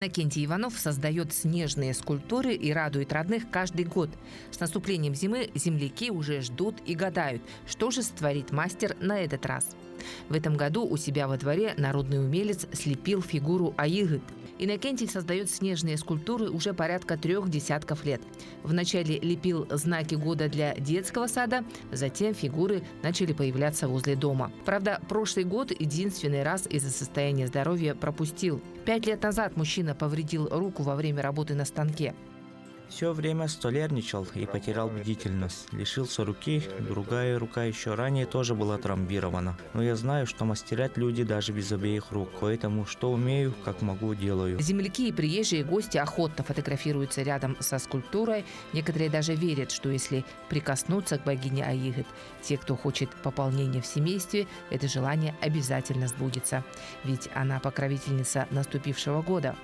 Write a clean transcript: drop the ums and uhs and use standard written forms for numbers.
Иннокентий Иванов создает снежные скульптуры и радует родных каждый год. С наступлением зимы земляки уже ждут и гадают, что же сотворит мастер на этот раз. В этом году у себя во дворе народный умелец слепил фигуру Аигыт. Иннокентий создает снежные скульптуры уже порядка 3 десятков лет. Вначале лепил знаки года для детского сада, затем фигуры начали появляться возле дома. Правда, прошлый год единственный раз из-за состояния здоровья пропустил. 5 лет назад мужчина повредил руку во время работы на станке. Все время столярничал и потерял бдительность. Лишился руки, другая рука еще ранее тоже была травмирована. Но я знаю, что мастерят люди даже без обеих рук, поэтому что умею, как могу, делаю. Земляки и приезжие гости охотно фотографируются рядом со скульптурой. Некоторые даже верят, что если прикоснуться к богине Аигыт, те, кто хочет пополнения в семействе, это желание обязательно сбудется. Ведь она покровительница наступившего года.